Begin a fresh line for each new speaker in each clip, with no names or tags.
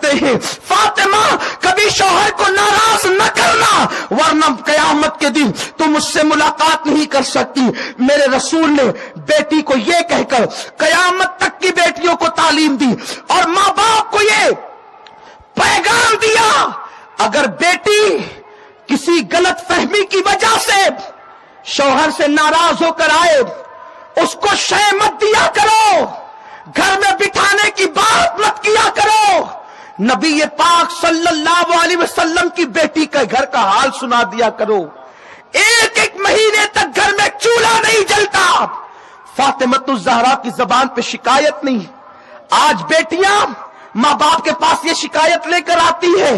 کرتے ہیں، فاطمہ کبھی شوہر کو ناراض نہ کرنا ورنہ قیامت کے دن تم مجھ سے ملاقات نہیں کر سکتی۔ میرے رسول نے بیٹی کو یہ کہہ کر قیامت تک کی بیٹیوں کو تعلیم دی اور ماں باپ کو یہ پیغام دیا، اگر بیٹی کسی غلط فہمی کی وجہ سے شوہر سے ناراض ہو کر آئے اس کو شے مت دیا کرو، گھر میں بٹھانے کی بات مت کیا کرو۔ نبی پاک صلی اللہ علیہ وسلم کی بیٹی کا گھر کا حال سنا دیا کرو، ایک مہینے تک گھر میں چولہا نہیں جلتا۔ فاطمہ الزہرا کی زبان پہ شکایت نہیں، آج بیٹیاں ماں باپ کے پاس یہ شکایت لے کر آتی ہے،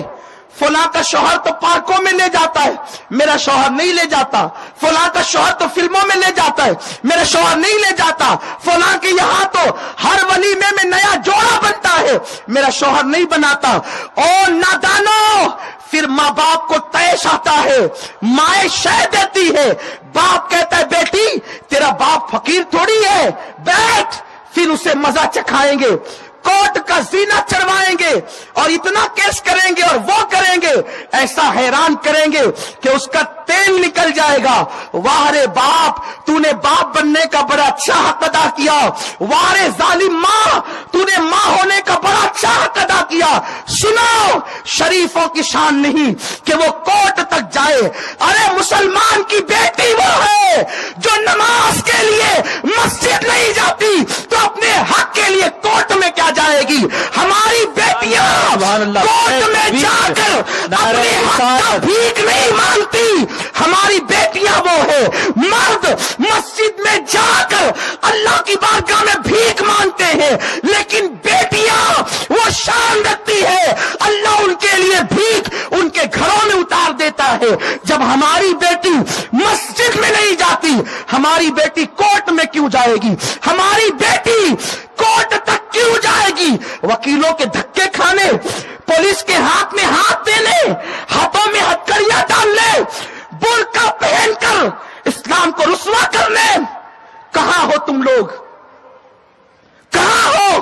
فلاں کا شوہر تو پارکوں میں لے جاتا ہے، میرا شوہر نہیں لے جاتا، فلاں کا شوہر تو فلموں میں لے جاتا ہے، میرا شوہر نہیں لے جاتا، فلاں کے یہاں تو ہر ولیمے میں نیا جوڑا بنتا ہے، میرا شوہر نہیں بناتا۔ اور نادانو، پھر ماں باپ کو طیش آتا ہے، مائیں شے دیتی ہے، باپ کہتا ہے بیٹی تیرا باپ فقیر تھوڑی ہے، بیٹھ، پھر اسے مزہ چکھائیں گے، کوٹ کا زینہ چڑھوائیں گے اور اتنا کیس کریں گے اور وہ کریں گے، ایسا حیران کریں گے کہ اس کا تیل نکل جائے گا۔ واہ رے باپ، تو نے باپ بننے کا بڑا اچھا حق ادا کیا، واہ رے ظالم ماں، تو نے ماں ہونے کا بڑا اچھا حق ادا کیا۔ سنو، شریفوں کی شان نہیں کہ وہ کوٹ تک جائے، ارے مسلمان کی بیٹی وہ ہے جو نماز کے لیے مسجد نہیں جاتی تو اپنے حق کے لیے کوٹ میں کیا جائے گی؟ ہماری بیٹیاں کوٹ میں جا کر اپنے حق کا بھیک نہیں مانگتی، ہماری بیٹیاں وہ ہے، مرد مسجد میں جا کر اللہ کی بارگاہ میں بھیک مانگتے ہیں، لیکن بیٹیاں وہ شان رکھتی ہے، اللہ ان کے لیے بھیک ان کے گھروں میں اتار دیتا ہے۔ جب ہماری بیٹی مسجد میں نہیں جاتی، ہماری بیٹی کوٹ میں کیوں جائے گی؟ ہماری بیٹی کوٹ تک کیوں جائے گی؟ وکیلوں کے دھکے کھانے، پولیس کے ہاتھ میں ہاتھ دینے، ہاتھوں میں ہتھکڑیاں ڈالنے، برقع پہن کر اسلام کو رسوا کرنے؟ کہاں ہو تم لوگ؟ کہاں ہو؟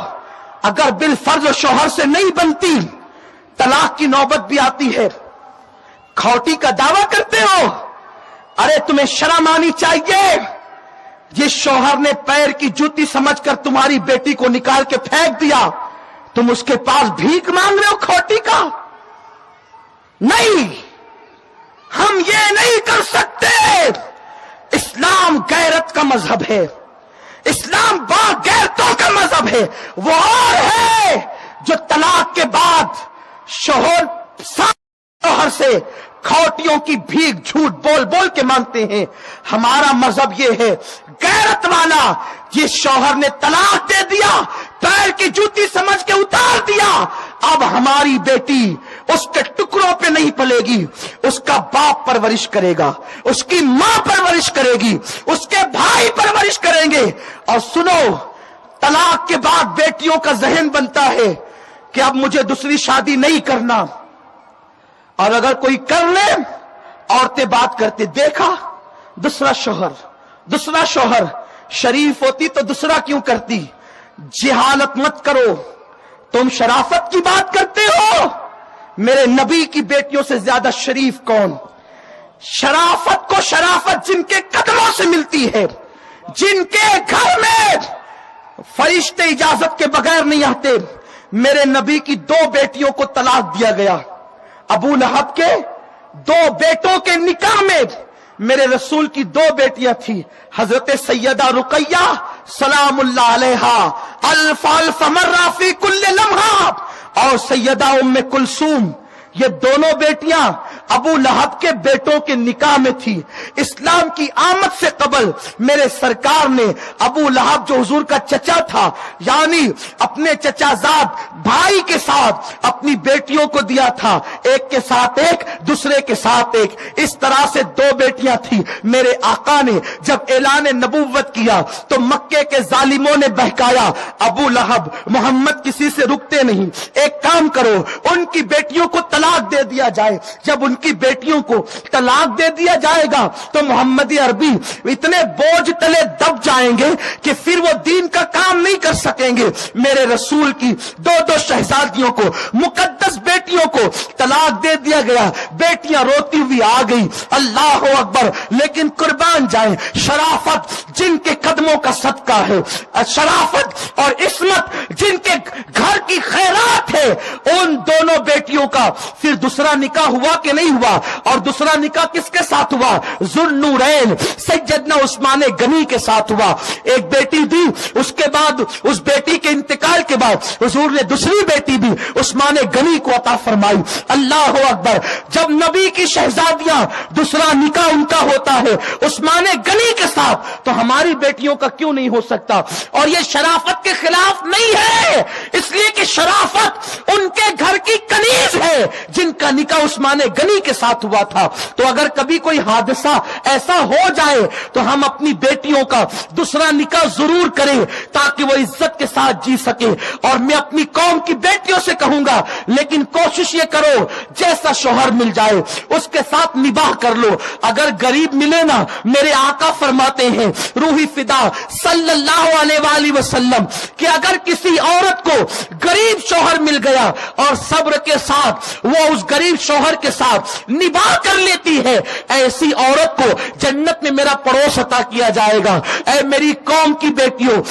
اگر بالفرض شوہر سے نہیں بنتی، طلاق کی نوبت بھی آتی ہے، کھوٹی کا دعویٰ کرتے ہو؟ ارے تمہیں شرم آنی چاہیے، جس شوہر نے پیر کی جوتی سمجھ کر تمہاری بیٹی کو نکال کے پھینک دیا، تم اس کے پاس بھیک مانگ رہے ہو کھوٹی کا؟ نہیں، ہم یہ نہیں کر سکتے۔ اسلام غیرت کا مذہب ہے، اسلام با غیرتوں کا مذہب ہے۔ وہ اور ہے جو طلاق کے بعد شوہر سے کھوٹیوں کی بھیک جھوٹ بول بول کے مانگتے ہیں۔ ہمارا مذہب یہ ہے غیرت والا، جس شوہر نے طلاق دے دیا، پیر کی جوتی سمجھ کے اتار دیا، اب ہماری بیٹی اس کے ٹکڑوں پہ نہیں پلے گی، اس کا باپ پرورش کرے گا، اس کی ماں پرورش کرے گی، اس کے بھائی پرورش کریں گے۔ اور سنو، طلاق کے بعد بیٹیوں کا ذہن بنتا ہے کہ اب مجھے دوسری شادی نہیں کرنا، اور اگر کوئی کر لے، عورتیں بات کرتے دیکھا دوسرا شوہر شریف ہوتی تو دوسرا کیوں کرتی؟ جہالت مت کرو، تم شرافت کی بات کرتے ہو، میرے نبی کی بیٹیوں سے زیادہ شریف کون؟ شرافت کو شرافت جن کے قدموں سے ملتی ہے، جن کے گھر میں فرشتے اجازت کے بغیر نہیں آتے۔ میرے نبی کی 2 بیٹیوں کو طلاق دیا گیا، ابو لہب کے 2 بیٹوں کے نکاح میں میرے رسول کی 2 بیٹیاں تھیں، حضرت سیدہ رقیہ سلام اللہ علیہا الف الف مرہ فی کل لمحہ، اور سیدہ ام کلثوم، یہ دونوں بیٹیاں ابو لہب کے بیٹوں کے نکاح میں تھی۔ اسلام کی آمد سے قبل میرے سرکار نے ابو لہب جو حضور کا چچا تھا، یعنی اپنے چچا زاد بھائی کے ساتھ اپنی بیٹیوں کو دیا تھا، ایک کے ساتھ ایک، دوسرے کے ساتھ ایک، اس طرح سے 2 بیٹیاں تھی۔ میرے آقا نے جب اعلان نبوت کیا تو مکے کے ظالموں نے بہکایا، ابو لہب محمد کسی سے رکتے نہیں، ایک کام کرو ان کی بیٹیوں کو طلاق دے دیا جائے۔ جب ان کی بیٹیوں کو طلاق دے دیا جائے گا تو محمدی عربی اتنے بوجھ تلے دب جائیں گے کہ پھر وہ دین کا کام نہیں کر سکیں گے۔ میرے رسول کی 2 شہزادیوں کو مقدس بیٹیوں کو طلاق دے دیا گیا، بیٹیاں روتی ہوئی آ گئی، اللہ اکبر۔ لیکن قربان جائیں، شرافت جن کے قدموں کا صدقہ ہے، شرافت اور عصمت جن کے گھر کی خیرات ہے، ان دونوں بیٹیوں کا پھر دوسرا نکاح ہوا کہ نہیں ہوا؟ اور دوسرا نکاح کس کے ساتھ ہوا؟ ذوالنورین سیدنا عثمان غنی کے ساتھ ہوا۔ ایک بیٹی دی، اس کے بعد اس بیٹی کے انتقال کے بعد حضور نے دوسری بیٹی بھی عثمان غنی کو عطا فرمائی۔ اللہ اکبر۔ جب نبی کی شہزادیاں دوسرا نکاح ان کا ہوتا ہے عثمان غنی کے ساتھ، تو ہماری بیٹیوں کا کیوں نہیں ہو سکتا؟ اور یہ شرافت کے خلاف نہیں ہے، اس لیے کہ شرافت ان کے گھر کی کنیز ہے جن کا نکاح عثمان غنی کے ساتھ ہوا تھا۔ تو اگر کبھی کوئی حادثہ ایسا ہو جائے تو ہم اپنی بیٹیوں کا دوسرا نکاح ضرور کریں تاکہ وہ عزت کے ساتھ جی سکے۔ اور میں اپنی قوم کی بیٹیوں سے کہوں گا، لیکن کوشش یہ کرو جیسا شوہر مل جائے اس کے ساتھ نباہ کر لو۔ اگر غریب ملے نا، میرے آقا فرماتے ہیں روحی فدا صلی اللہ علیہ وآلہ وسلم کہ اگر کسی عورت کو غریب شوہر مل گیا اور صبر کے ساتھ وہ اس غریب شوہر کے ساتھ نباہ کر لیتی ہے، ایسی عورت کو جنت میں میرا پڑوس عطا کیا جائے گا۔ اے میری قوم کی بیٹیوں،